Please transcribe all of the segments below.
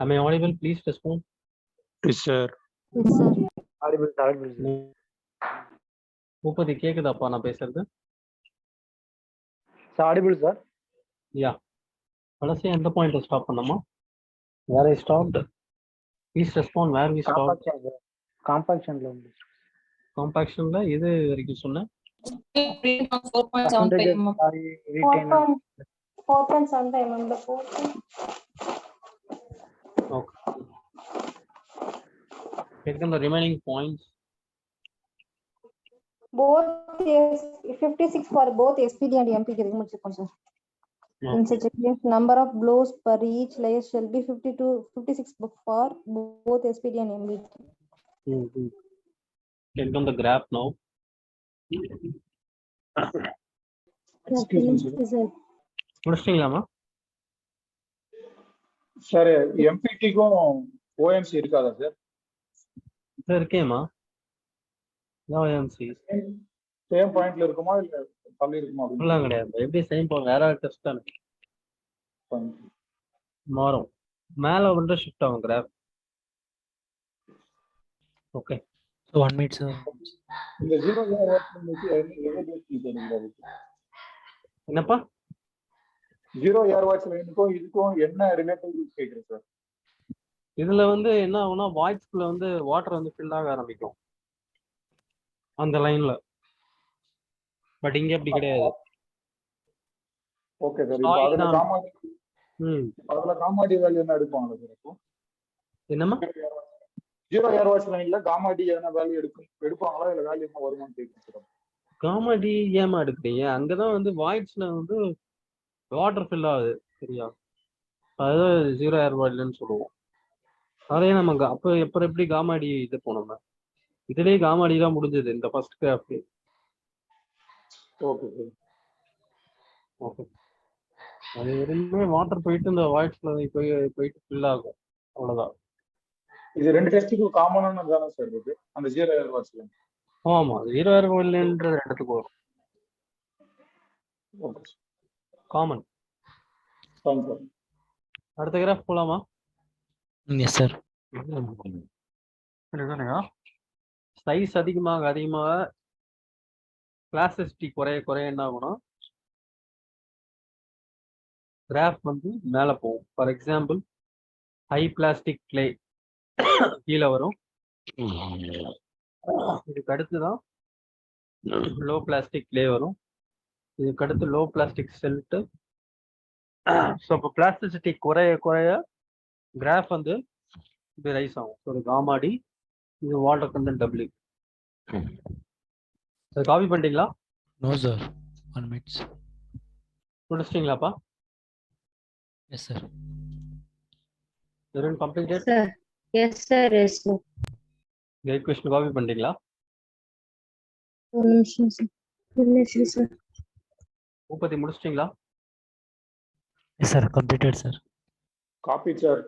Am I audible? Please respond. Yes, sir. Yes, sir. Audible, sir. Boopathi கேக்குதாப்பா நான் பேசுறது? Sir, audible, sir. Yeah. கடைசி எந்த பாயிண்ட் ஸ்டாப் பண்ணோமா? Where I stopped? Please respond. Where we stopped? Compaction, sir. Compaction ல உண்டு. Compactionல எது வரைக்கும் சொன்னேன்? Percentage of sorry, retain. 4.75 mm. The 4. Okay. Take them the remaining points. Both 56 for both SPD and MP. Sir. Okay. In such a case, number of blows per each layer shall be 56 for both SPD and MP. Take them the graph now. Excuse me, sir. முடிச்சிட்டீங்களாமா? Sir எம்பிடிக்கும் OMC இருக்காதா sir? இது இருக்கேம்மா. OMC same பாயிண்ட்ல இருக்குமா இல்ல தள்ளி இருக்குமா? அப்படிலாம் கிடையாது. எப்படி சேம் வேற டெஸ்ட் தானே மாறும். மேல வந்து ஷிஃப்ட் ஆகும் graph. Okay. So 1 minute, sir. இந்த 0 என்னப்பா? 0 ஏர் வாட்ச் லைனுக்கும் இதுக்கும் என்ன ரிலேட்டிவ் கேக்குறேன் சார். இதுல வந்து என்ன ஆகும்னா வாய்ஸ்க்குள்ள வந்து வாட்டர் வந்து ஃபில் ஆக ஆரம்பிக்கும் அந்த லைன்ல. பட் இங்க அப்படி கிடையாது. Okay sir. இப்போ அதுல காமாடி வேல்யூ என்ன எடுப்பாங்க சார்? இப்போ என்னமா 0 ஏர் வாட்ச் லைன்ல காமாடி என்ன வேல்யூ எடுப்பாங்களா இல்ல வேல்யூ என்ன வருமான்னு கேக்குறேன் சார். காமெடி ஏமா எடுக்கிறீங்க? அங்கதான் வந்து வாய்ஸ்ல வந்து வாட்டர் ஃபில் ஆகுது. சரியா? அதாவது 0 ஏர் வாட்லன்னு சொல்லுவோம். அதே நம்ம அப்ப எப்படி காமாடி இது போனோம்? இதுலயே காமாடி தான் முடிஞ்சது இந்த first craft. Okay sir. Okay. அது வெறுமே வாட்டர் போயிட்டு இந்த வாய்ஸ்ல போயிட்டு ஃபில் ஆகும். அவ்வளவுதான். இது ரெண்டு டெஸ்ட்டுக்கும் காமனானது தானே சார் இது அந்த 0 ஏர் வாட்ச் லைன்? ஆமா 0 ஏர் வாட்லன்ற இடத்துக்கு வரும். Okay common. சார். அடுத்த கிராஃப் போலாமா? Yes, sir. சைஸ் அதிகமாக கிளாசிசிட்டி குறைய என்ன ஆகும்னா கிராஃப் வந்து மேல போகும். For example high plastic clay கீழே வரும். இதுக்கு அடுத்துதான் லோ பிளாஸ்டிக் கிளே வரும். இதுக்கு அடுத்து லோ பிளாஸ்டிக் செல்ட்டு. ஸோ இப்போ பிளாஸ்டிசிட்டி குறைய கிராஃப் வந்து இது ரைஸ் ஆகும். ஸோ காமாடி இது வாட்டர் கண்டென்ட் டபிள்யூ. காப்பி பண்ணிட்டீங்களா? No, sir. 1 minute. முடிச்சிட்டீங்களாப்பா? Yes, sir. Completed. Sir. Yes, sir. Yes, sir. Great question copy பண்ணிட்டீங்களா? Sir. பூபதி முடிச்சிட்டீங்களா? Yes, sir. Completed, sir. Copy sir.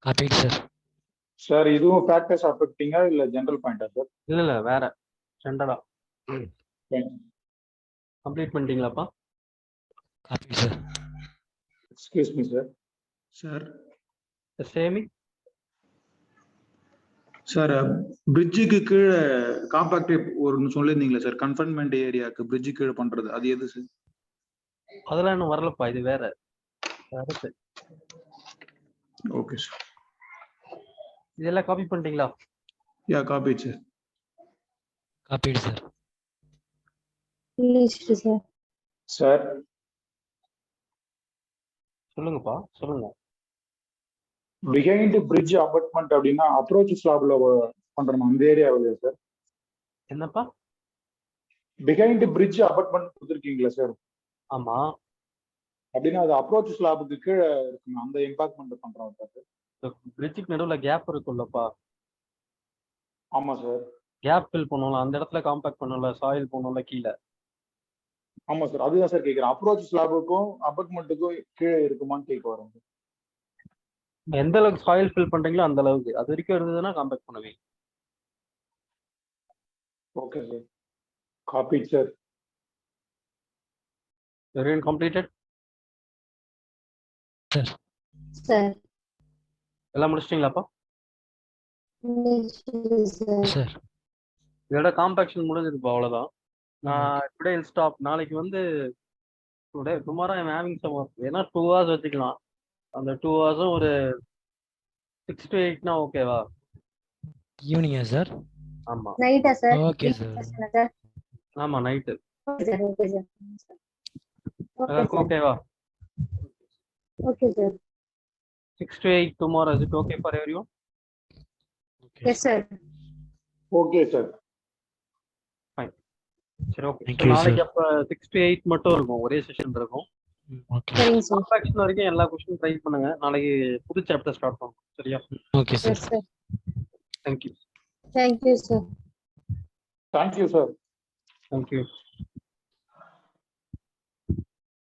Copied, sir. Sir இதுவும் ஃபேக்டர்ஸ் அஃபெக்டிங்கா இல்ல ஜெனரல் பாயிண்டா சார்? இல்ல வேற ஸ்டாண்டர்டா. கம்ப்ளீட் பண்ணிட்டீங்களாப்பா? Copied, sir. Excuse me sir. Sir சேமி sir பிரிட்ஜுக்கு கீழே காம்பாக்ட் ஒரு சொல்லியிருந்தீங்களா சார்? கன்ஃபைன்மெண்ட் ஏரியாவுக்கு பிரிட்ஜு கீழே பண்றது அது எது சார்? அதெல்லாம் இன்னும் வரலப்பா. இது வேற. Okay sir. இதெல்லாம் காப்பி பண்ணிட்டீங்களா? Yeah copy sir. Copied, sir. Sir. Sir சொல்லுங்கப்பா சொல்லுங்க. பிஹைண்ட் பிரிட்ஜ் அபார்ட்மெண்ட் அப்படின்னா அப்ரோச் ஸ்லாப்ல பண்றோம் அந்த ஏரியாவில் சார்? என்னப்பா? பிஹைண்ட் பிரிட்ஜ் அபார்ட்மெண்ட் கொடுத்துருக்கீங்களா சார்? ஆமா. அப்படின்னா அது அப்ரோச் ஸ்லாபுக்கு கீழே இருக்குங்க அந்த எம்பாக்மெண்ட் பண்றோம் சார். பிரிட்ஜுக்கு நடுவுல கேப் இருக்குல்லப்பா. ஆமா சார். கேப் ஃபில் பண்ணுவோம்ல அந்த இடத்துல காம்பாக்ட் பண்ணுவோம்ல, சாயில் போனோம்ல கீழே. ஆமா சார். அதுதான் சார் கேட்கிறேன். அப்ரோச் ஸ்லாபுக்கும் அபார்ட்மெண்ட்டுக்கும் கீழே இருக்குமான்னு கேட்க வரோம். எந்த அளவுக்கு சாயில் ஃபில் பண்றீங்களோ அந்த அளவுக்கு. அது வரைக்கும் இருந்ததுன்னா காம்பாக்ட் பண்ணுவீங்க. Okay sir. Copy sir. Completed. Sir. எல்லாம் முடிச்சிட்டீங்களாப்பா? சார் இதோட காம்பாக்ஷன் முடிஞ்சதுப்பா, அவ்வளோதான். நான் டுடே ஸ்டாப். நாளைக்கு வந்து tomorrow I'm having some work. ஏன்னா 2 hours வச்சுக்கலாம். அந்த 2 hours-உம் ஒரு 6 to 8னா ஓகேவா? ஈவினிங்கா சார்? ஆமா நைட்டா சார்? Okay sir. ஆமா night. Okay sir. Okay sir. எல்லாருக்கும் ஓகேவா? Okay sir. 6 to 8 tomorrow. Is it okay for everyone? Yes sir. Okay sir. சரி ஓகே. Thank you, நாளைக்கு sir. அப்ப 6 to 8 மட்டும் இருக்கும், ஒரே செஷன் இருக்கும். ஓகே சரிங்க சார். காம்பாக்ஷன் வரைக்கும் எல்லா கொஸ்டின் ட்ரை பண்ணுங்க. நாளைக்கு புது சாப்டர் ஸ்டார்ட் பண்ணுவோம். சரியா? Okay sir. Yes sir. Thank you. Thank you sir. Thank you sir. Thank you.